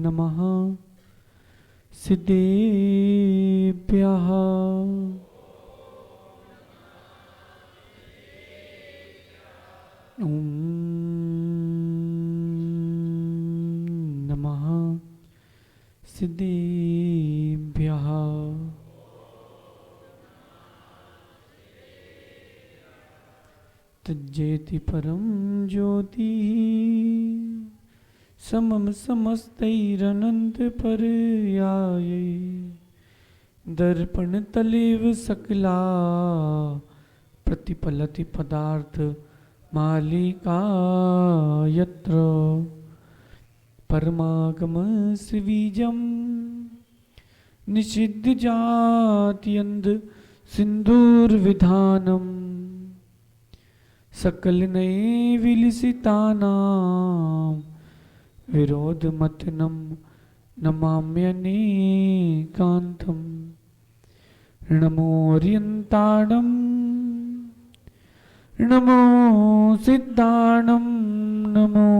नमः सिद्धेभ्यः। नमः सिद्धेभ्यः। तज्जेति परम ज्योति समम समस्तैरनंत पर्याये दर्पण तलेव सकला प्रतिपलति पदार्थ मालिका यत्र परमागम स्वीजम निषिद्ध जात्यंध सिंधुर्विधानम सकल नये विलसितानां विरोध मतनम नमाम्यनेकांतम। नमोऽर्यन्ताणं नमो सिद्धाणं नमो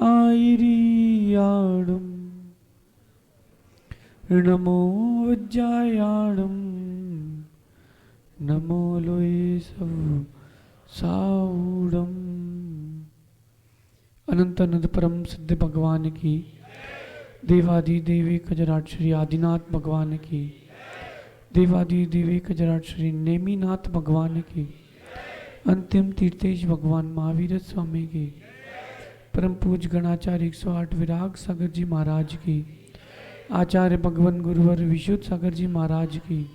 आयर्याणं नमो वज्रायाणं नमो लोये साऊडम। अनंत अनंत परम सिद्ध भगवान की, देवादि देवी खजराट श्री आदिनाथ भगवान की, देवादि देवी खजराट श्री नेमीनाथ भगवान की, अंतिम तीर्थेश भगवान महावीर स्वामी की, परम पूज गणाचार्य 108 विराग सागर जी महाराज की, आचार्य भगवान गुरुवर विशुद्ध सागर जी महाराज की,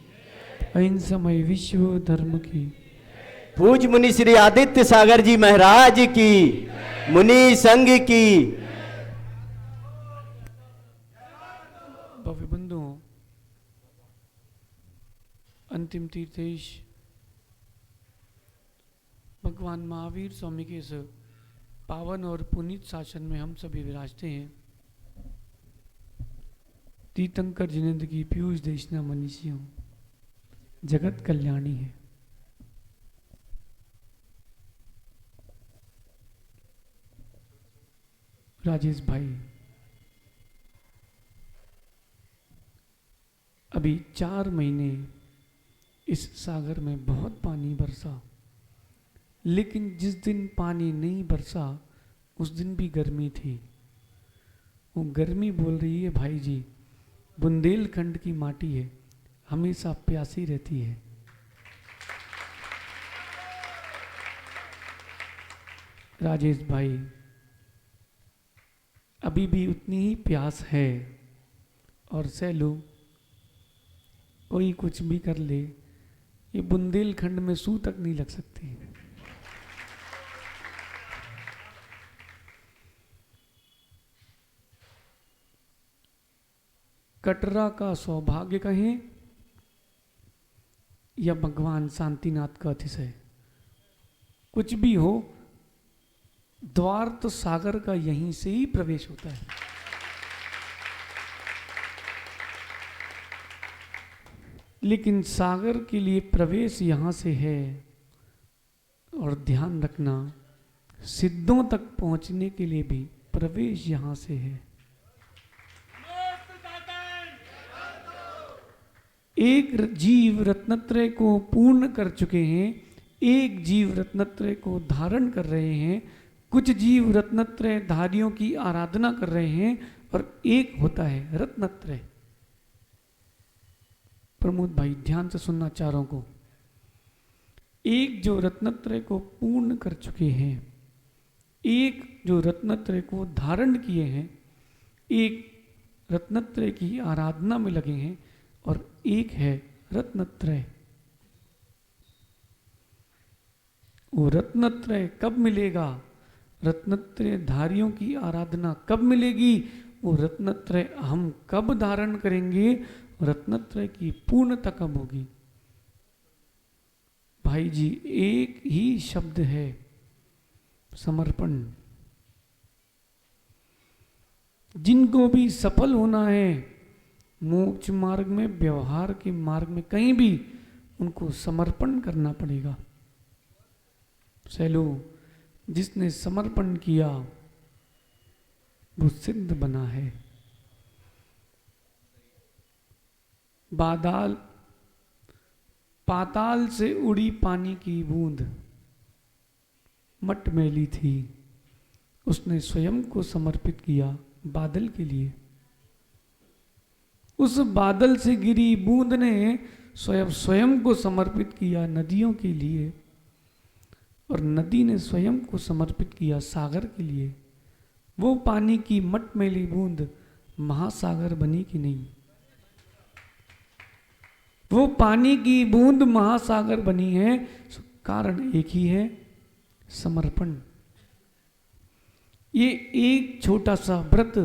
अहिंसमय विश्व धर्म की, पूज मुनि श्री आदित्य सागर जी महाराज की, मुनि संघ की। भव्य बंधुओं, अंतिम तीर्थेश भगवान महावीर स्वामी के इस पावन और पुनीत शासन में हम सभी विराजते हैं। तीर्थंकर जिनेन्द्र की पीयूष देशना मनीषियों, जगत कल्याणी है। राजेश भाई, अभी 4 महीने इस सागर में बहुत पानी बरसा, लेकिन जिस दिन पानी नहीं बरसा उस दिन भी गर्मी थी। वो गर्मी बोल रही है भाई जी, बुंदेलखंड की माटी है, हमेशा प्यासी रहती है। राजेश भाई, अभी भी उतनी ही प्यास है और सैलू कोई कुछ भी कर ले, ये बुंदेलखंड में सू तक नहीं लग सकती। कटरा का सौभाग्य कहें या भगवान शांतिनाथ का अतिशय, कुछ भी हो, द्वार तो सागर का यहीं से ही प्रवेश होता है। लेकिन सागर के लिए प्रवेश यहां से है, और ध्यान रखना सिद्धों तक पहुंचने के लिए भी प्रवेश यहां से है। एक जीव रत्नत्रय को पूर्ण कर चुके हैं, एक जीव रत्नत्रय को धारण कर रहे हैं, कुछ जीव रत्नत्रय धारियों की आराधना कर रहे हैं, और एक होता है रत्नत्रय। प्रमोद भाई ध्यान से सुनना चारों को। एक जो रत्नत्रय को पूर्ण कर चुके हैं, एक जो रत्नत्रय को धारण किए हैं, एक रत्नत्रय की आराधना में लगे हैं, और एक है रत्नत्रय। वो रत्नत्रय कब मिलेगा? रत्नत्रय धारियों की आराधना कब मिलेगी? वो रत्नत्रय हम कब धारण करेंगे? रत्नत्रय की पूर्णता कब होगी? भाई जी, एक ही शब्द है, समर्पण। जिनको भी सफल होना है मोक्ष मार्ग में, व्यवहार के मार्ग में, कहीं भी उनको समर्पण करना पड़ेगा। सैलो, जिसने समर्पण किया वो सिद्ध बना है। बादल पाताल से उड़ी पानी की बूंद मटमैली थी, उसने स्वयं को समर्पित किया बादल के लिए। उस बादल से गिरी बूंद ने स्वयं को समर्पित किया नदियों के लिए, और नदी ने स्वयं को समर्पित किया सागर के लिए। वो पानी की मटमैली बूंद महासागर बनी कि नहीं? वो पानी की बूंद महासागर बनी है, कारण एक ही है, समर्पण। ये एक छोटा सा व्रत,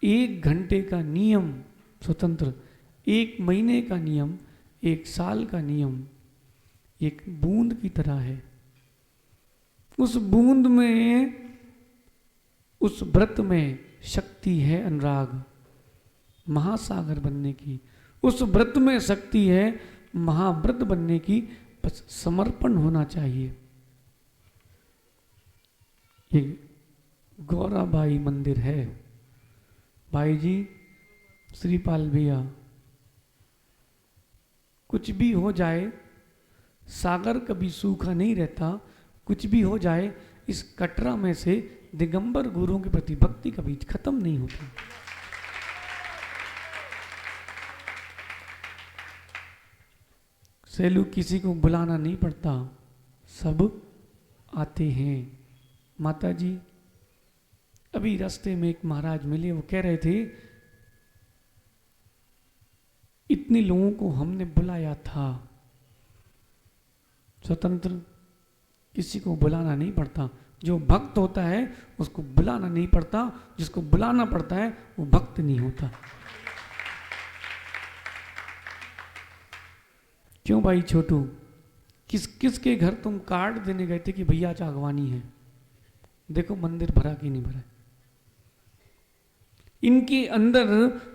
1 घंटे का नियम स्वतंत्र, 1 महीने का नियम, 1 साल का नियम, एक बूंद की तरह है। उस बूंद में, उस व्रत में शक्ति है अनुराग, महासागर बनने की। उस व्रत में शक्ति है महाव्रत बनने की, बस समर्पण होना चाहिए। ये गौराबाई मंदिर है। भाई जी, श्रीपाल भैया, कुछ भी हो जाए, सागर कभी सूखा नहीं रहता। कुछ भी हो जाए, इस कटरा में से दिगंबर गुरुओं के प्रति भक्ति कभी खत्म नहीं होती। सेलू किसी को बुलाना नहीं पड़ता, सब आते हैं। माता जी, अभी रास्ते में एक महाराज मिले, वो कह रहे थे इतने लोगों को हमने बुलाया था। स्वतंत्र किसी को बुलाना नहीं पड़ता, जो भक्त होता है उसको बुलाना नहीं पड़ता, जिसको बुलाना पड़ता है वो भक्त नहीं होता। क्यों भाई छोटू, किस किस के घर तुम कार्ड देने गए थे कि भैया चागवानी है? देखो मंदिर भरा कि नहीं भरा। इनके अंदर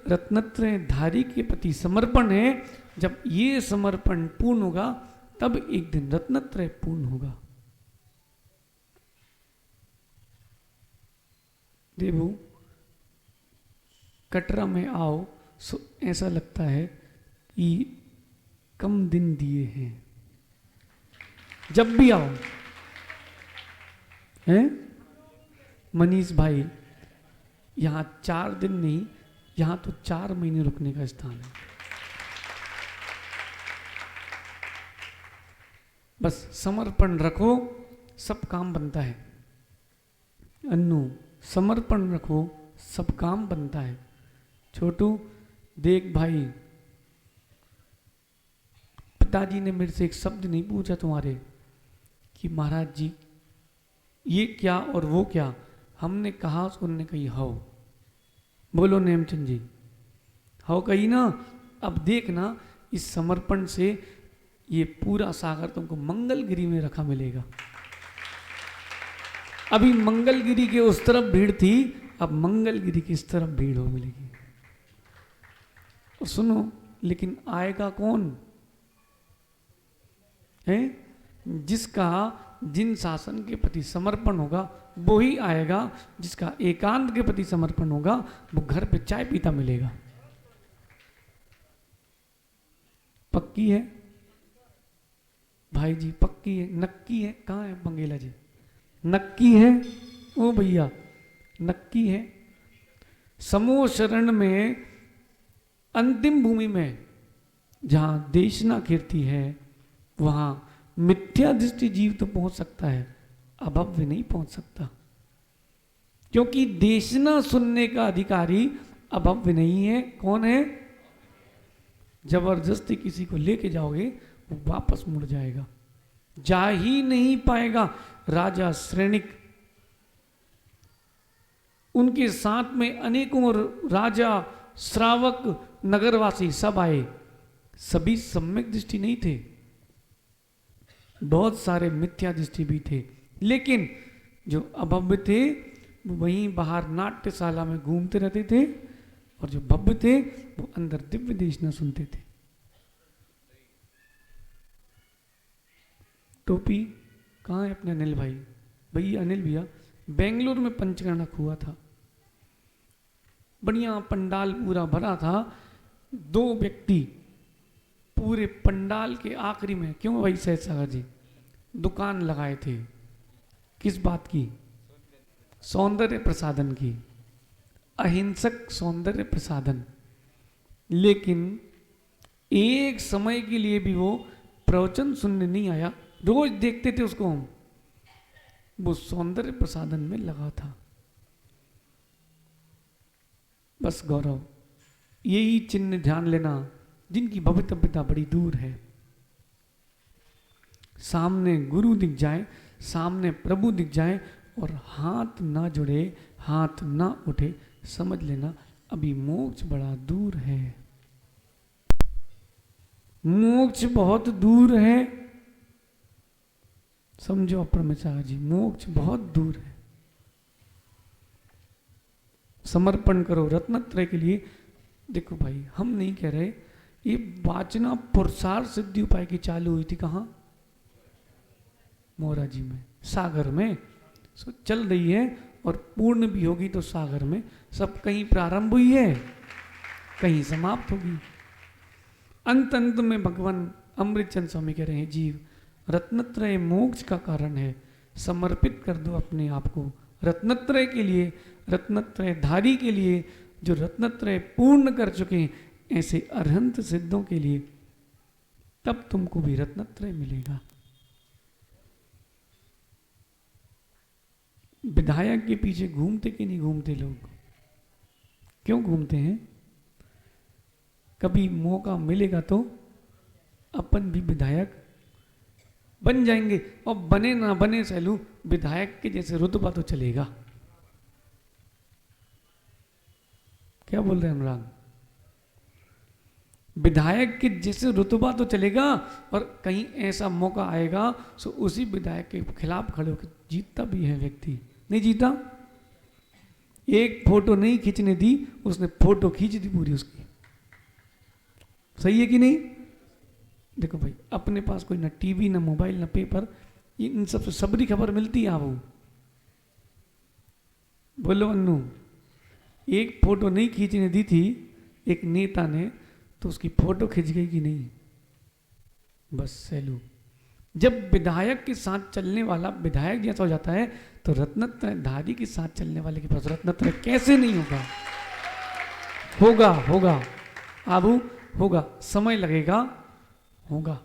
रत्नत्रय धारी के प्रति समर्पण है। जब ये समर्पण पूर्ण होगा तब एक दिन रत्नत्रय पूर्ण होगा। देवू, कटरा में आओ ऐसा लगता है कि कम दिन दिए हैं। जब भी आओ, हैं मनीष भाई, यहां 4 दिन नहीं, यहां तो 4 महीने रुकने का स्थान है। बस समर्पण रखो, सब काम बनता है। अन्नू, समर्पण रखो, सब काम बनता है। छोटू, देख भाई, पिताजी ने मेरे से एक शब्द नहीं पूछा तुम्हारे कि महाराज जी ये क्या और वो क्या। हमने कहा, उन्होंने कही हाओ। बोलो नेमचंद जी, हाओ कही ना। अब देखना, इस समर्पण से ये पूरा सागर तुमको मंगलगिरी में रखा मिलेगा। अभी मंगलगिरी के उस तरफ भीड़ थी, अब मंगलगिरी की इस तरफ भीड़ हो मिलेगी। और सुनो, लेकिन आएगा कौन है? जिसका जिन शासन के प्रति समर्पण होगा वो ही आएगा। जिसका एकांत के प्रति समर्पण होगा वो घर पे चाय पीता मिलेगा। पक्की है भाई जी, पक्की है, नक्की है। कहाँ है बंगेला जी? नक्की है ओ भैया, नक्की है। समूह शरण में अंतिम भूमि में जहां देशना कीर्ति है, वहां मिथ्या दृष्टि जीव तो पहुंच सकता है, अभव्य नहीं पहुंच सकता। क्योंकि देशना सुनने का अधिकारी अभव्य नहीं है। कौन है? जबरदस्ती किसी को लेके जाओगे वो वापस मुड़ जाएगा, जा ही नहीं पाएगा। राजा श्रेणिक, उनके साथ में अनेकों राजा, श्रावक, नगरवासी सब आए। सभी सम्यक दृष्टि नहीं थे, बहुत सारे मिथ्या दृष्टि भी थे। लेकिन जो अभव्य थे वो वहीं बाहर नाट्यशाला में घूमते रहते थे, और जो भव्य थे वो अंदर दिव्य देशना सुनते थे। टोपी कहाँ है अपने अनिल भाई? भैया अनिल भैया, बेंगलुरु में पंचकर्णक हुआ था, बढ़िया पंडाल पूरा भरा था, 2 व्यक्ति पूरे पंडाल के आखिरी में, क्यों भाई सहज सागर जी, दुकान लगाए थे, किस बात की? सौंदर्य प्रसाधन की, अहिंसक सौंदर्य प्रसाधन। लेकिन एक समय के लिए भी वो प्रवचन सुनने नहीं आया, रोज देखते थे उसको हम, वो सौंदर्य प्रसाधन में लगा था। बस गौरव, यही चिन्ह ध्यान लेना, जिनकी भवितव्यता बड़ी दूर है, सामने गुरु दिख जाए, सामने प्रभु दिख जाए और हाथ ना जुड़े, हाथ ना उठे, समझ लेना अभी मोक्ष बड़ा दूर है, मोक्ष बहुत दूर है। समझो परमेश्वर जी, मोक्ष बहुत दूर है। समर्पण करो रत्नत्रय के लिए। देखो भाई, हम नहीं कह रहे, ये वाचना पुरुषार्थ सिद्धि उपाय की चालू हुई थी कहाँ? मोराजी में, सागर में। सो चल रही है और पूर्ण भी होगी तो सागर में। सब कहीं प्रारंभ हुई है, कहीं समाप्त होगी। अंत अंत में भगवान अमृतचंद स्वामी कह रहे हैं, जीव रत्नत्रय मोक्ष का कारण है, समर्पित कर दो अपने आप को रत्नत्रय के लिए, रत्नत्रय धारी के लिए, जो रत्नत्रय पूर्ण कर चुके हैं, ऐसे अरहंत सिद्धों के लिए, तब तुमको भी रत्नत्रय मिलेगा। विधायक के पीछे घूमते कि नहीं घूमते लोग? क्यों घूमते हैं? कभी मौका मिलेगा तो अपन भी विधायक बन जाएंगे, और बने ना बने सैलू, विधायक के जैसे रुतबा तो चलेगा। क्या बोल रहे हैं अनुराग? विधायक के जैसे रुतबा तो चलेगा, और कहीं ऐसा मौका आएगा सो उसी विधायक के खिलाफ खड़े होकर जीतता भी है व्यक्ति। नहीं जीता? एक फोटो नहीं खींचने दी, उसने फोटो खींच दी पूरी उसकी। सही है कि नहीं? देखो भाई, अपने पास कोई ना टीवी, ना मोबाइल, ना पेपर, इन सबसे सबरी खबर मिलती है। वो बोलो अन्नू, एक फोटो नहीं खींचने दी थी एक नेता ने, तो उसकी फोटो खिंच गई कि नहीं? बस सैलू। जब विधायक के साथ चलने वाला विधायक जैसा हो जाता है, तो रत्नत्रय धारी के साथ चलने वाले के पास रत्नत्रय कैसे नहीं होगा? होगा, होगा आबू, होगा, समय लगेगा, होगा।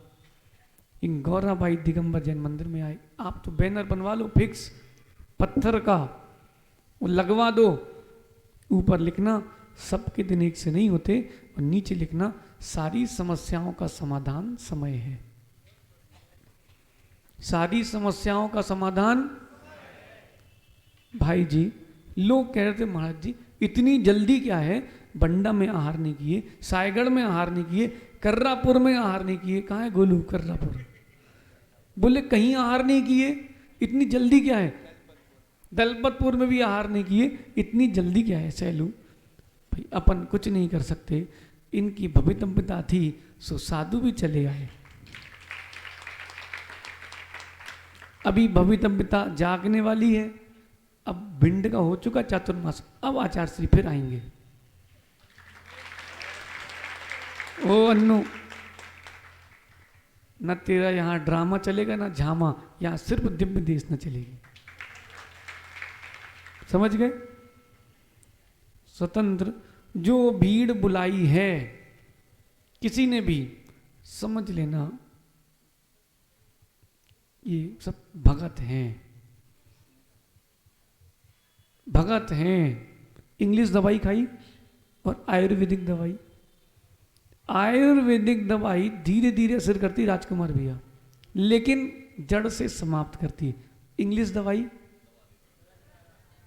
इन गौराबाई दिगंबर जैन मंदिर में आए, आप तो बैनर बनवा लो फिक्स पत्थर का, वो लगवा दो, ऊपर लिखना सबके दिन एक से नहीं होते, और नीचे लिखना सारी समस्याओं का समाधान समय है। सारी समस्याओं का समाधान भाई जी। लोग कह रहे थे महाराज जी इतनी जल्दी क्या है, बंडा में आहार नहीं किए, सायगढ़ में आहार नहीं किए, कर्रापुर में आहार नहीं किए। कहाँ है गोलू? कर्रापुर। बोले कहीं आहार नहीं किए, इतनी जल्दी क्या है? दलपतपुर में भी आहार नहीं किए, इतनी जल्दी क्या है? सैलू भाई, अपन कुछ नहीं कर सकते, इनकी भवितव्यता थी सो साधु भी चले आए। अभी भवितव्यता जागने वाली है। अब भिंड का हो चुका चातुर्मास, अब आचार्य श्री फिर आएंगे। ओ अन्नू, न तेरा यहां ड्रामा चलेगा ना झामा, यहां सिर्फ दिव्य देश न चलेगी। समझ गए? स्वतंत्र जो भीड़ बुलाई है, किसी ने भी, समझ लेना ये सब भगत हैं, भगत हैं। इंग्लिश दवाई खाई और आयुर्वेदिक दवाई, आयुर्वेदिक दवाई धीरे धीरे असर करती राजकुमार भैया, लेकिन जड़ से समाप्त करती है। इंग्लिश दवाई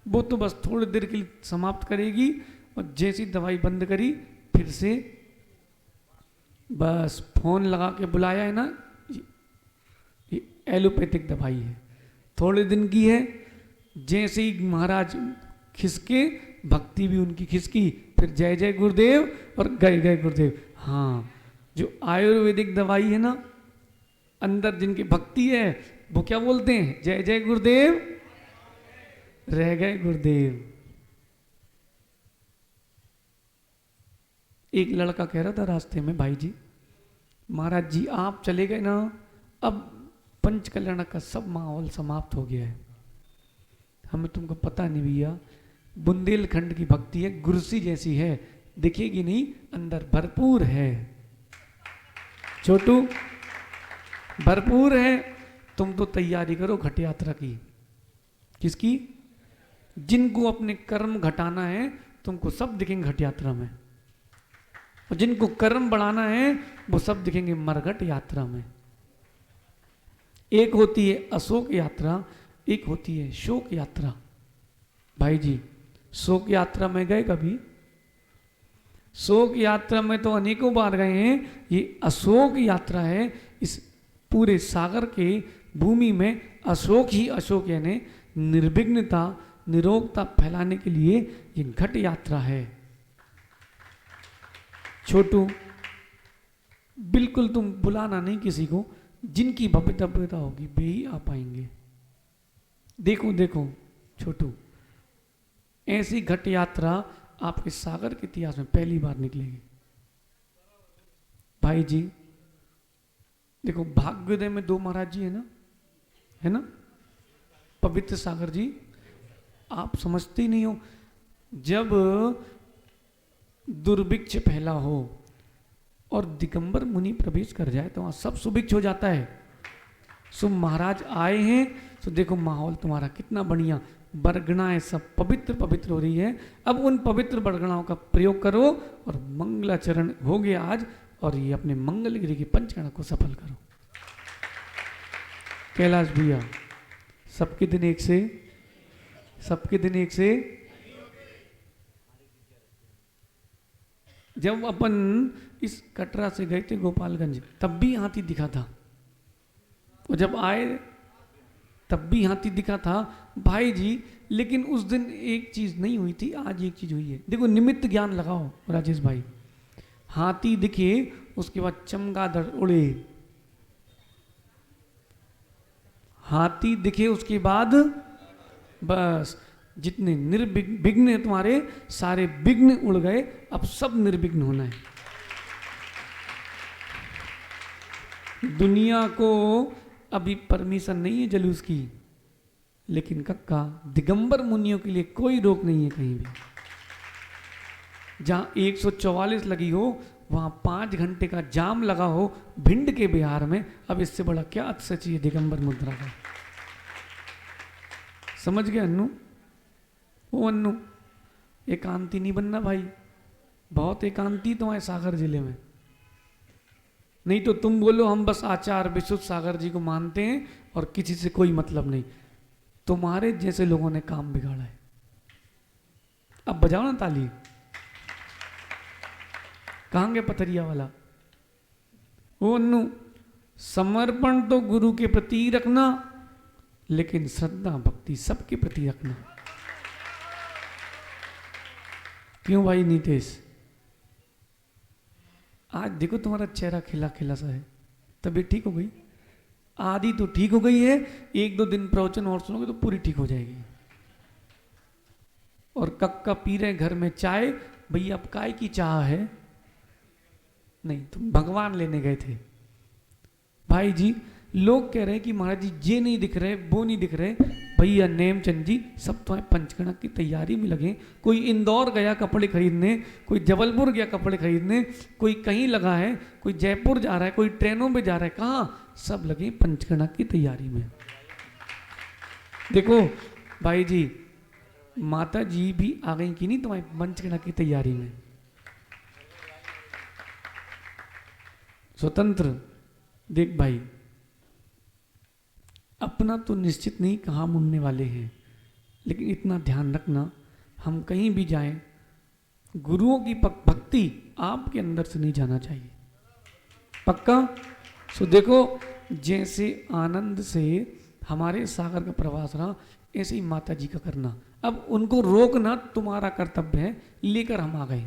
वो तो बस थोड़ी देर के लिए समाप्त करेगी, और जैसी दवाई बंद करी फिर से बस फोन लगा के बुलाया है ना, ये एलोपैथिक दवाई है, थोड़े दिन की है। जैसे ही महाराज खिसके, भक्ति भी उनकी खिसकी, फिर जय जय गुरुदेव और गए गए गुरुदेव। हाँ, जो आयुर्वेदिक दवाई है ना, अंदर जिनकी भक्ति है वो क्या बोलते हैं? जय जय गुरुदेव रह गए गुरुदेव। एक लड़का कह रहा था रास्ते में, भाई जी महाराज जी आप चले गए ना, अब पंचकल्याण का सब माहौल समाप्त हो गया है। हमें तुमको पता नहीं भैया, बुंदेलखंड की भक्ति है, गुरसी जैसी है, दिखेगी नहीं, अंदर भरपूर है। छोटू भरपूर है। तुम तो तैयारी करो घट यात्रा की। किसकी? जिनको अपने कर्म घटाना है तुमको सब दिखेंगे घट यात्रा में, और जिनको कर्म बढ़ाना है वो सब दिखेंगे मरघट यात्रा में। एक होती है अशोक यात्रा, एक होती है शोक यात्रा। भाई जी शोक यात्रा में गए कभी? शोक यात्रा में तो अनेकों बार गए हैं। ये अशोक यात्रा है। इस पूरे सागर के भूमि में अशोक ही अशोक यानी निर्विघ्नता निरोगता फैलाने के लिए ये घट यात्रा है। छोटू बिल्कुल तुम बुलाना नहीं किसी को, जिनकी भव्यता होगी वे ही आ पाएंगे। देखो देखो छोटू, ऐसी घट यात्रा आपके सागर के इतिहास में पहली बार निकलेगी। भाई जी देखो, भाग्योदय में 2 महाराज जी है ना, पवित्र सागर जी। आप समझते ही नहीं हो, जब दुर्भिक्ष फैला हो और दिगंबर मुनि प्रवेश कर जाए तो वहां सब सुभिक्ष हो जाता है। सो महाराज आए हैं तो देखो माहौल तुम्हारा कितना बढ़िया, बरगणाएं सब पवित्र पवित्र हो रही है। अब उन पवित्र बरगणाओं का प्रयोग करो और मंगलाचरण हो गया आज, और ये अपने मंगलगिरी की पंचगणा को सफल करो। कैलाश भैया सबके दिन एक से, सबके दिन एक से। जब अपन इस कटरा से गए थे गोपालगंज तब भी हाथी दिखा था, और जब आए तब भी हाथी दिखा था भाई जी। लेकिन उस दिन एक चीज नहीं हुई थी, आज एक चीज हुई है। देखो निमित्त ज्ञान लगाओ राजेश भाई। हाथी दिखे उसके बाद चमगादड़ उड़े, हाथी दिखे उसके बाद बस जितने निर्विघ्न है तुम्हारे सारे विघ्न उड़ गए। अब सब निर्विघ्न होना है। दुनिया को अभी परमिशन नहीं है जलूस की, लेकिन कक्का दिगंबर मुनियों के लिए कोई रोक नहीं है कहीं भी। जहां 144 लगी हो वहां 5 घंटे का जाम लगा हो भिंड के बिहार में, अब इससे बड़ा क्या अतिशय चाहिए दिगंबर मुद्रा का। समझ गए अन्नू? ओ अन्नू, एकांती नहीं बनना भाई, बहुत एकांती तो है सागर जिले में। नहीं तो तुम बोलो हम बस आचार्य विशुद्ध सागर जी को मानते हैं और किसी से कोई मतलब नहीं। तुम्हारे जैसे लोगों ने काम बिगाड़ा है। अब बजाओ ना ताली। कहां गए पथरिया वाला? ओ अन्नू, समर्पण तो गुरु के प्रति रखना, लेकिन श्रद्धा भक्ति सबके प्रति रखना। क्यों भाई नीतेश? आज देखो तुम्हारा चेहरा खिला खिला सा है, तबीयत ठीक हो गई? आधी तो ठीक हो गई है, 1-2 दिन प्रवचन और सुनोगे तो पूरी ठीक हो जाएगी। और कक्का पी रहे घर में चाय, भैया अब काय की चाह है? नहीं, तुम भगवान लेने गए थे। भाई जी लोग कह रहे हैं कि महाराज जी ये नहीं दिख रहे, वो नहीं दिख रहे। भैया नेमचंद जी सब तो पंचगणा की तैयारी में लगे। कोई इंदौर गया कपड़े खरीदने, कोई जबलपुर गया कपड़े खरीदने, कोई कहीं लगा है, कोई जयपुर जा रहा है, कोई ट्रेनों में जा रहा है। कहाँ? सब लगे पंचगणा की तैयारी में। देखो भाई जी, माता जी भी आ गई कि नहीं तुम्हारी पंचगणा की तैयारी में? स्वतंत्र देख भाई, अपना तो निश्चित नहीं कहाँ मुड़ने वाले हैं, लेकिन इतना ध्यान रखना हम कहीं भी जाएं, गुरुओं की भक्ति आपके अंदर से नहीं जाना चाहिए। पक्का? सो देखो जैसे आनंद से हमारे सागर का प्रवास रहा, ऐसे ही माता जी का करना। अब उनको रोकना तुम्हारा कर्तव्य है, लेकर हम आ गए।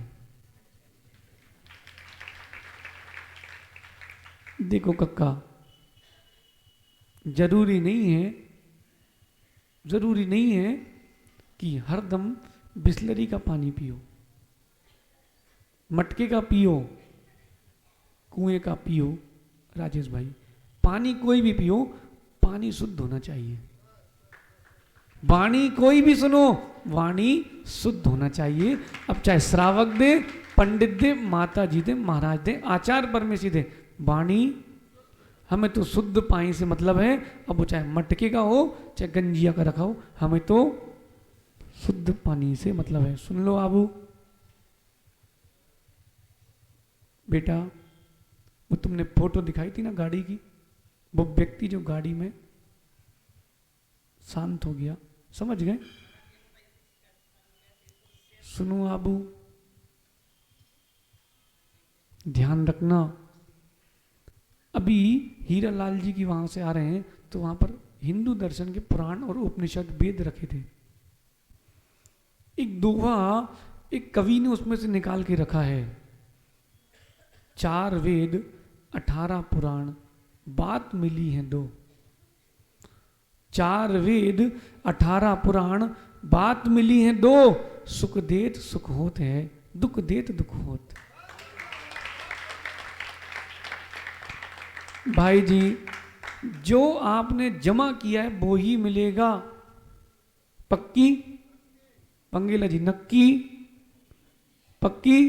देखो कक्का, जरूरी नहीं है कि हरदम बिस्लरी का पानी पियो, मटके का पियो, कुएं का पियो। राजेश भाई, पानी कोई भी पियो, पानी शुद्ध होना चाहिए। वाणी कोई भी सुनो, वाणी शुद्ध होना चाहिए। अब चाहे श्रावक दे, पंडित दे, माता जी दे, महाराज दे, आचार्य परमेश्वर दे, वाणी हमें तो शुद्ध पानी से मतलब है। अब वो चाहे मटके का हो, चाहे गंजिया का रखा हो, हमें तो शुद्ध पानी से मतलब है। सुन लो आबू बेटा, वो तुमने फोटो दिखाई थी ना गाड़ी की, वो व्यक्ति जो गाड़ी में शांत हो गया, समझ गए? सुनो आबू, ध्यान रखना। अभी हीरा लाल जी की वहां से आ रहे हैं, तो वहां पर हिंदू दर्शन के पुराण और उपनिषद वेद रखे थे। एक दोहा एक कवि ने उसमें से निकाल के रखा है, 4 वेद 18 पुराण, बात मिली है 2। 4 वेद 18 पुराण, बात मिली है 2। सुख देत सुख होत है, दुख देत दुख होत। भाई जी, जो आपने जमा किया है वो ही मिलेगा। पक्की? पंगेला जी, नक्की? पक्की?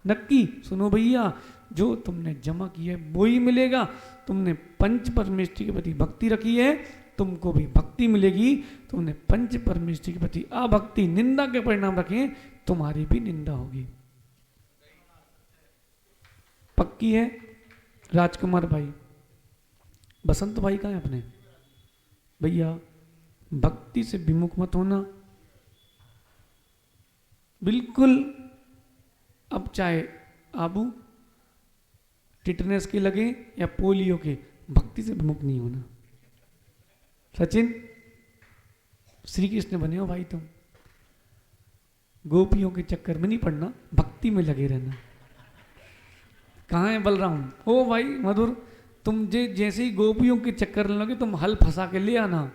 नक्की? सुनो भैया, जो तुमने जमा किया है वो ही मिलेगा। तुमने पंच परमेष्टि के प्रति भक्ति रखी है, तुमको भी भक्ति मिलेगी। तुमने पंच परमेष्टि के प्रति अभक्ति, निंदा के परिणाम रखे, तुम्हारी भी निंदा होगी। पक्की है? राजकुमार भाई, बसंत भाई कहाँ है अपने? भैया, भक्ति से विमुख मत होना बिल्कुल। अब चाहे आबू टिटनेस के लगे या पोलियो के, भक्ति से विमुख नहीं होना। सचिन, श्री कृष्ण बने हो भाई तुम, गोपियों के चक्कर में नहीं पड़ना, भक्ति में लगे रहना। कहाँ है बलराम? ओ भाई मधुर, तुम जैसे ही गोपियों के चक्कर में लगे, तुम हल फंसा के ले आना।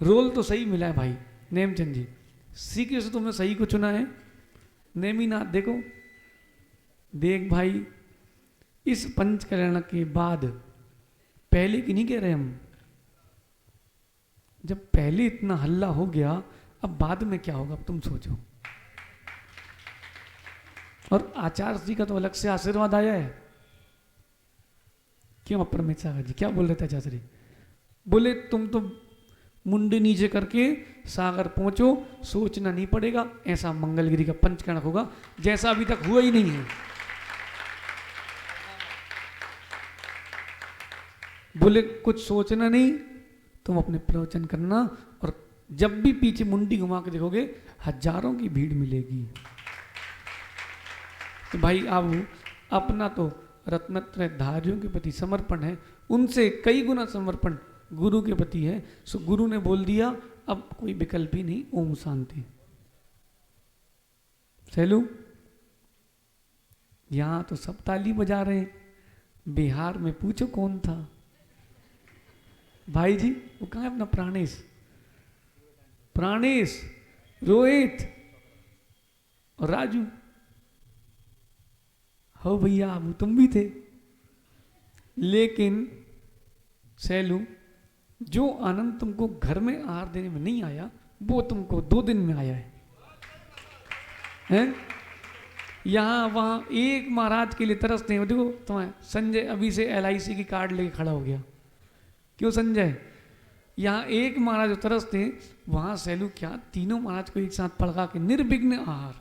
रोल तो सही मिला है भाई। नेमचंद जी, श्री कृष्ण तुमने सही को चुना है। नेमीनाथ देखो, देख भाई, इस पंचकरण के बाद पहले की नहीं कह रहे हम, जब पहले इतना हल्ला हो गया, अब बाद में क्या होगा अब तुम सोचो। और आचार्य जी का तो अलग से आशीर्वाद आया है। क्यों अप्रमित सागर जी, क्या बोल रहे थे आचार्य जी? बोले तुम तो मुंडी नीचे करके सागर पहुंचो, सोचना नहीं पड़ेगा, ऐसा मंगलगिरी का पंचकरण होगा जैसा अभी तक हुआ ही नहीं है। बोले कुछ सोचना नहीं, तुम अपने प्रवचन करना, और जब भी पीछे मुंडी घुमा के देखोगे, हजारों की भीड़ मिलेगी। तो भाई अब अपना तो रत्नत्रय धारियों के प्रति समर्पण है, उनसे कई गुना समर्पण गुरु के प्रति है। सो गुरु ने बोल दिया, अब कोई विकल्प ही नहीं, ओम शांति। सैलू, यहां तो सब ताली बजा रहे हैं, बिहार में पूछो कौन था? भाई जी, वो कहाँ है अपना प्राणेश? प्राणेश, रोहित और राजू। हो भैया, अब तुम भी थे। लेकिन सैलू, जो आनंद तुमको घर में आहार देने में नहीं आया, वो तुमको 2 दिन में आया है? यहां वहां एक महाराज के लिए तरसते हैं। देखो तुम्हें संजय अभी से LIC की कार्ड लेके खड़ा हो गया। क्यों संजय? यहां एक महाराज तरसते हैं, वहां सैलू क्या तीनों महाराज को एक साथ पड़का के निर्विघ्न आहार।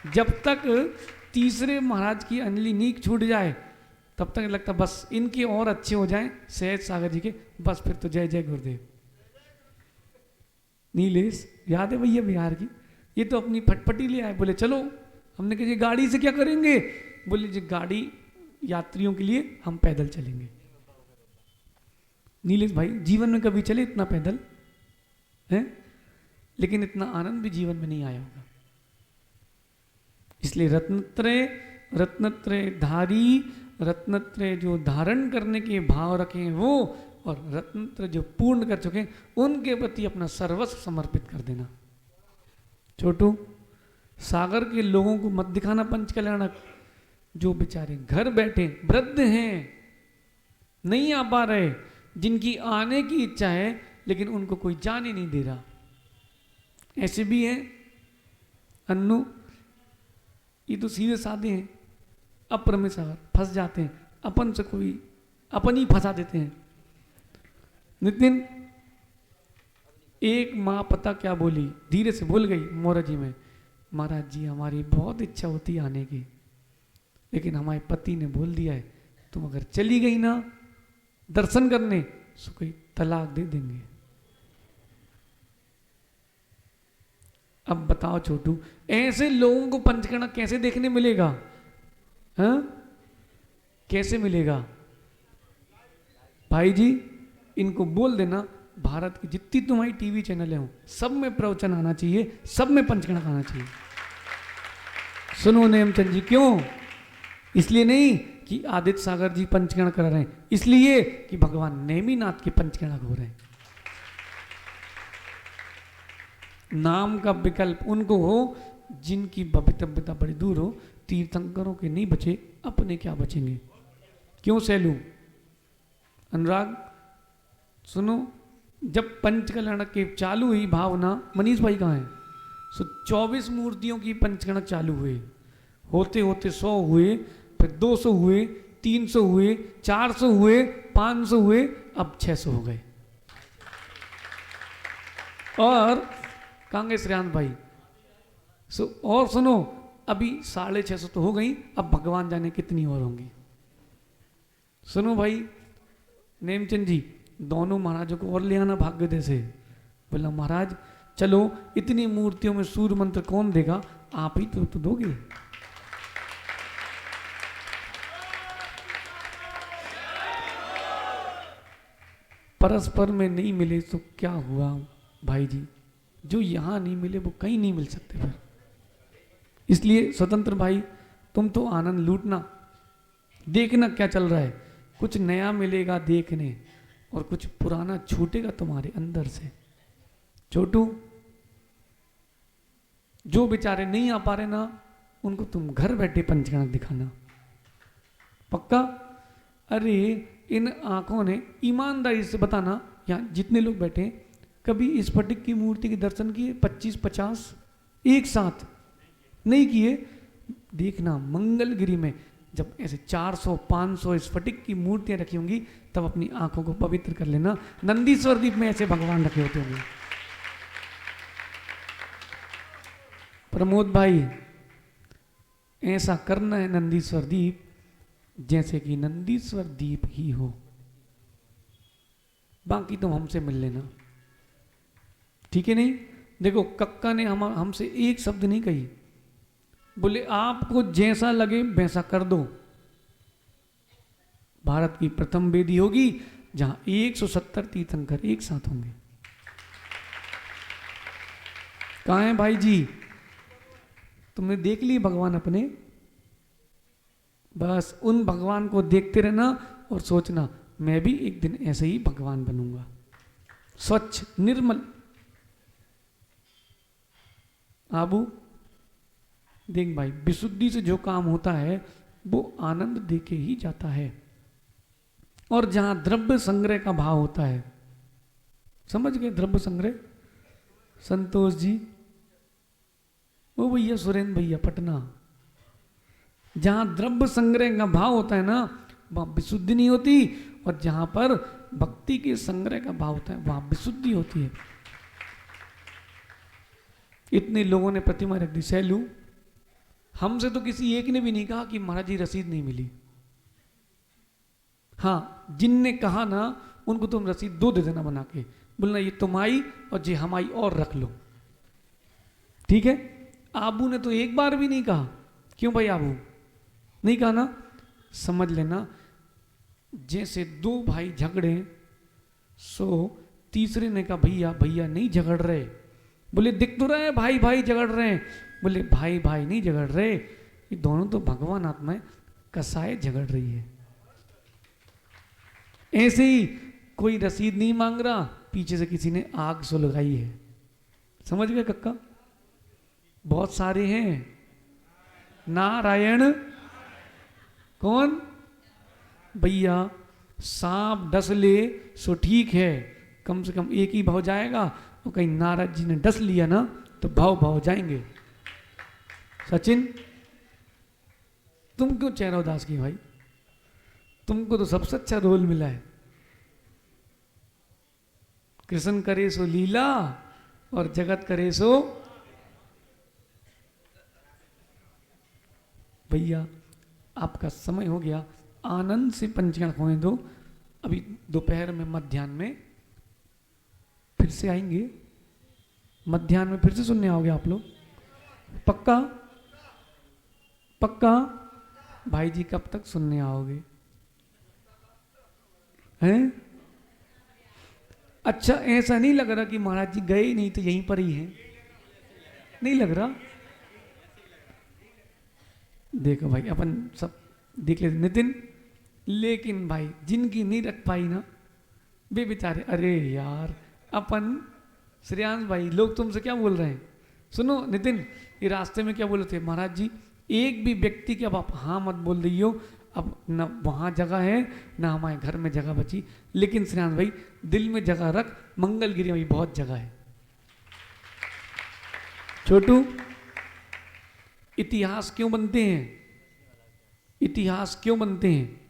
जब तक तीसरे महाराज की अंजलि नीक छूट जाए, तब तक लगता बस इनके और अच्छे हो जाएं, सहज सागर जी के, बस फिर तो जय जय गुरुदेव। नीलेश, याद है भैया बिहार की? ये तो अपनी फटफटी ले आए, बोले चलो। हमने कहा जी गाड़ी से क्या करेंगे? बोले जी गाड़ी यात्रियों के लिए, हम पैदल चलेंगे। नीलेश भाई, जीवन में कभी चले इतना पैदल है? लेकिन इतना आनंद भी जीवन में नहीं आया होगा। इसलिए रत्नत्रय, रत्नत्रय धारी, रत्नत्रय जो धारण करने के भाव रखे हैं, वो और रत्न जो पूर्ण कर चुके हैं उनके प्रति अपना सर्वस्व समर्पित कर देना। छोटू, सागर के लोगों को मत दिखाना पंच कल्याणक, जो बेचारे घर बैठे वृद्ध हैं, नहीं आ पा रहे, जिनकी आने की इच्छा है लेकिन उनको कोई जाने नहीं दे रहा, ऐसे भी हैं। अन्नू, ये तो सीधे साधे हैं, अप्रमेय सागर फंस जाते हैं, अपन से कोई अपन ही फंसा देते हैं। नितिन, एक माँ पता क्या बोली, धीरे से बोल गई मोरा जी में, महाराज जी हमारी बहुत इच्छा होती है आने की, लेकिन हमारे पति ने बोल दिया है तुम अगर चली गई ना दर्शन करने तो कोई तलाक दे देंगे। अब बताओ छोटू, ऐसे लोगों को पंचकर्णा कैसे देखने मिलेगा? हाँ, कैसे मिलेगा? भाई जी इनको बोल देना भारत की जितनी तुम्हारी टीवी चैनल है सब में प्रवचन आना चाहिए, सब में पंचकर्णा आना चाहिए। सुनो नेमचंद जी, क्यों? इसलिए नहीं कि आदित्य सागर जी पंचकर्णा कर रहे हैं, इसलिए कि भगवान नेमिनाथ के पंचकर्णा हो रहे हैं। नाम का विकल्प उनको हो जिनकी भवितव्यता बड़ी दूर हो, तीर्थंकरों के नहीं बचे, अपने क्या बचेंगे? क्यों सैलू? अनुराग सुनो, जब पंचकर्णा के चालू हुई भावना, मनीष भाई कहाँ हैं? सो 24 मूर्तियों की पंचकर्णा चालू हुए, होते होते 100 हुए, फिर 200 हुए, 300 हुए, 400 हुए, 500 हुए, अब 600 हो गए। और कहेंगे श्रेयांत भाई और सुनो, अभी 650 तो हो गई, अब भगवान जाने कितनी और होंगी। सुनो भाई नेमचंद जी, दोनों महाराजों को और ले आना भाग्योदय से। बोला महाराज चलो, इतनी मूर्तियों में सूर्य मंत्र कौन देगा, आप ही तो दोगे। परस्पर में नहीं मिले तो क्या हुआ भाई जी, जो यहां नहीं मिले वो कहीं नहीं मिल सकते फिर। इसलिए स्वतंत्र भाई तुम तो आनंद लूटना, देखना क्या चल रहा है, कुछ नया मिलेगा देखने और कुछ पुराना छूटेगा तुम्हारे अंदर से। छोटू, जो बेचारे नहीं आ पा रहे ना, उनको तुम घर बैठे पंचकर्णा दिखाना, पक्का? अरे इन आंखों ने ईमानदारी से बताना, यहाँ जितने लोग बैठे कभी इस स्फटिक की मूर्ति के दर्शन किए? 25-50 एक साथ नहीं किए? देखना मंगलगिरी में जब ऐसे 400-500 स्फटिक की मूर्तियां रखी होंगी तब अपनी आंखों को पवित्र कर लेना। नंदीश्वर द्वीप में ऐसे भगवान रखे होते होंगे। प्रमोद भाई, ऐसा करना है नंदीश्वर द्वीप जैसे कि नंदीश्वर द्वीप ही हो, बाकी तुम हमसे मिल लेना, ठीक है? नहीं देखो, कक्का ने हमसे एक शब्द नहीं कही, बोले आपको जैसा लगे वैसा कर दो। भारत की प्रथम वेदी होगी जहां 170 तीर्थंकर एक साथ होंगे। कहां है भाई जी? तुमने देख ली भगवान अपने? बस उन भगवान को देखते रहना और सोचना मैं भी एक दिन ऐसे ही भगवान बनूंगा, स्वच्छ निर्मल। आबू देख भाई, विशुद्धि से जो काम होता है वो आनंद देके ही जाता है। और जहां द्रव्य संग्रह का भाव होता है, समझ गए? द्रव्य संग्रह, संतोष जी, वो भैया सुरेंद्र भैया पटना, जहां द्रव्य संग्रह का भाव होता है ना, वहां विशुद्धि नहीं होती, और जहां पर भक्ति के संग्रह का भाव होता है वहां विशुद्धि होती है। इतने लोगों ने प्रतिमा रख दी। सैलू, हमसे तो किसी एक ने भी नहीं कहा कि महाराज जी रसीद नहीं मिली। हाँ, जिनने कहा ना उनको तुम रसीद 2 दे देना बना के, बोलना ये तुम्हारी और ये हमारी और रख लो, ठीक है? आबू ने तो एक बार भी नहीं कहा। क्यों भाई आबू नहीं कहा ना? समझ लेना जैसे 2 भाई झगड़े सो तीसरे ने कहा भैया भैया नहीं झगड़ रहे, बोले दिख तो रहे भाई भाई झगड़ रहे हैं, बोले भाई भाई नहीं झगड़ रहे, ये दोनों तो भगवान आत्मा है, कसाय झगड़ रही है। ऐसे ही कोई रसीद नहीं मांग रहा, पीछे से किसी ने आग सुलगाई है। समझ गए कक्का? बहुत सारे हैं। नारायण कौन? भैया सांप डस ले सो ठीक है, कम से कम एक ही भाव जाएगा, और कहीं नारद जी ने डस लिया ना तो भाव भाव जाएंगे। सचिन तुम क्यों चेहरा उदास की भाई? तुमको तो सबसे अच्छा रोल मिला है। कृष्ण करे सो लीला और जगत करे सो। भैया आपका समय हो गया, आनंद से पंचगण होने दो। अभी दोपहर में मध्याह्न में फिर से आएंगे, मध्याह्न में फिर से सुनने आओगे आप लोग? पक्का? पक्का? भाई जी कब तक सुनने आओगे? हैं? अच्छा ऐसा नहीं लग रहा कि महाराज जी गए नहीं तो यहीं पर ही हैं? नहीं लग रहा? देखो भाई अपन सब देख लेते नितिन, लेकिन भाई जिनकी नहीं रख पाई ना वे बेचारे, अरे यार अपन श्रेयांश भाई, लोग तुमसे क्या बोल रहे हैं? सुनो नितिन, ये रास्ते में क्या बोले थे महाराज जी, एक भी व्यक्ति के अब आप हाँ मत बोल रही हो, अब न वहाँ जगह है न हमारे घर में जगह बची। लेकिन श्रेयांश भाई दिल में जगह रख, मंगलगिरी में बहुत जगह है। छोटू इतिहास क्यों बनते हैं? इतिहास क्यों बनते हैं?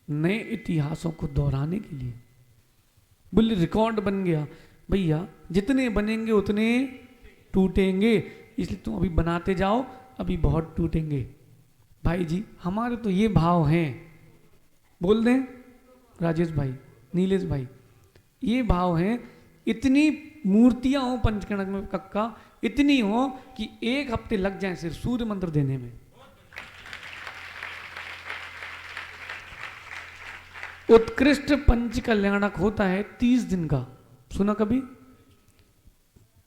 नए इतिहासों को दोहराने के लिए। बोले रिकॉर्ड बन गया, भैया जितने बनेंगे उतने टूटेंगे, इसलिए तुम अभी बनाते जाओ, अभी बहुत टूटेंगे। भाई जी हमारे तो ये भाव हैं, बोल दें राजेश भाई, नीलेश भाई, ये भाव हैं। इतनी मूर्तियां हो पंचकर्णक में कक्का, इतनी हो कि एक हफ्ते लग जाए सिर्फ सूर्य मंत्र देने में। उत्कृष्ट पंच कल्याणक होता है 30 दिन का, सुना कभी?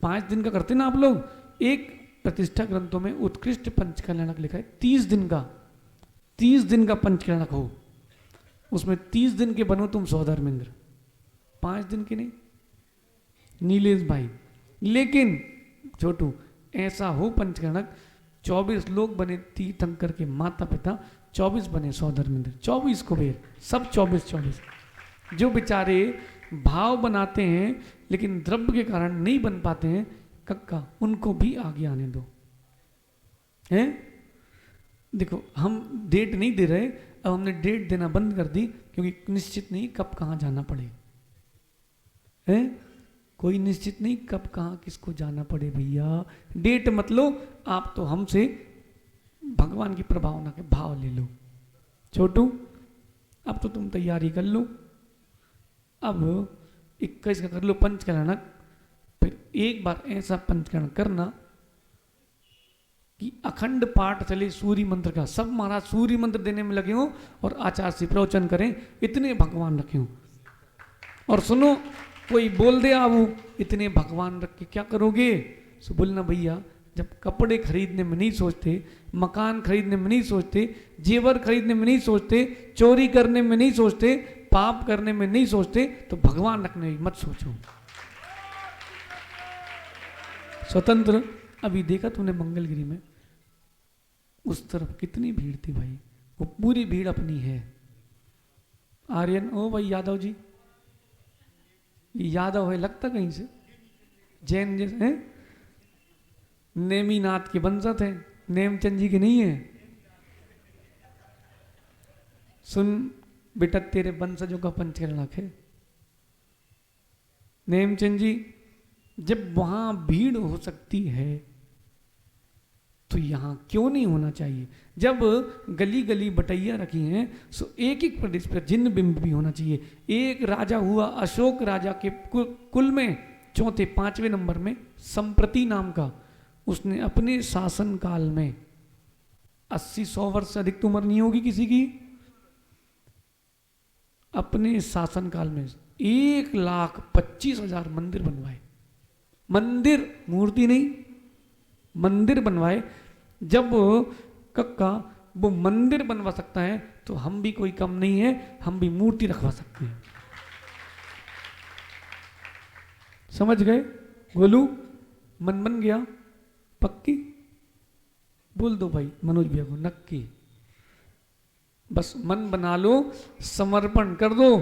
5 दिन का करते ना आप लोग, एक प्रतिष्ठा ग्रंथों में उत्कृष्ट पंच कल्याणक लिखा है 30 दिन का। 30 दिन का पंच कल्याणक हो, उसमें 30 दिन के बनो तुम सौधर्मेंद्र, 5 दिन के नहीं नीलेश भाई। लेकिन छोटू ऐसा हो पंचकर्णक, 24 लोग बने तीर्थंकर के माता पिता, 24 बने सौधर्मेंद्र, 24 कुबेर, सब 24। जो बेचारे भाव बनाते हैं लेकिन द्रव्य के कारण नहीं बन पाते हैं कक्का, उनको भी आगे आने दो। हैं? देखो हम डेट नहीं दे रहे, अब हमने डेट देना बंद कर दी, क्योंकि निश्चित नहीं कब कहाँ जाना पड़े। हैं? कोई निश्चित नहीं कब कहाँ किसको जाना पड़े भैया। डेट मत लो, आप तो हमसे भगवान की प्रभावना के भाव ले लो। छोटू अब तो तुम तैयारी कर लो, अब 21 का कर लो पंचकर्णक, फिर एक बार ऐसा पंचकर्णक करना कि अखंड पाठ चले सूर्य मंत्र का। सब महाराज सूर्य मंत्र देने में लगे हों और आचार्य से प्रवचन करें, इतने भगवान रखे हों। और सुनो, कोई बोल दे आबू इतने भगवान रख के क्या करोगे, सो बोलना भैया जब कपड़े खरीदने में नहीं सोचते, मकान खरीदने में नहीं सोचते, जेवर खरीदने में नहीं सोचते, चोरी करने में नहीं सोचते, पाप करने में नहीं सोचते, तो भगवान रखने में मत सोचो। स्वतंत्र अभी देखा तूने मंगलगिरी में, उस तरफ कितनी भीड़ थी भाई, वो पूरी भीड़ अपनी है। आर्यन ओ भाई यादव जी, यादव है लगता कहीं से, जैन जैसे हैं, नेमीनाथ के वंशज हैं, नेमचंद जी के नहीं है। सुन बेटा तेरे वंशजों का पंचकर्णक है। नेमचंद जी जब वहां भीड़ हो सकती है तो यहां क्यों नहीं होना चाहिए। जब गली गली बटैया रखी हैं सो एक एक प्रदेश पर जिन्न बिंब भी होना चाहिए। एक राजा हुआ अशोक राजा के कुल में चौथे 5वें नंबर में संप्रति नाम का, उसने अपने शासन काल में 80-100 वर्ष से अधिक तो उम्र नहीं होगी किसी की, अपने शासन काल में 1,25,000 मंदिर बनवाए। मंदिर, मूर्ति नहीं, मंदिर बनवाए। जब कक्का वो मंदिर बनवा सकता है तो हम भी कोई कम नहीं है, हम भी मूर्ति रखवा सकते हैं। समझ गए? गोलू, मन बन गया? पक्की? बोल दो भाई मनोज भैया को, नक्की। बस मन बना लो, समर्पण कर दो।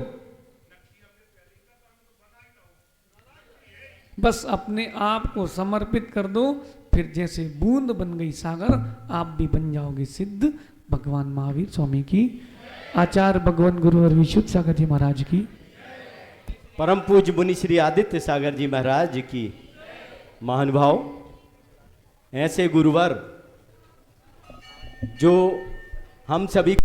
बस अपने आप को समर्पित कर दो, फिर जैसे बूंद बन गई सागर, आप भी बन जाओगे सिद्ध। भगवान महावीर स्वामी की, आचार्य भगवान गुरु और विशुद्ध सागर जी महाराज की, परम पूज्य मुनि श्री आदित्य सागर जी महाराज की। महानुभाव, ऐसे गुरुवर जो हम सभी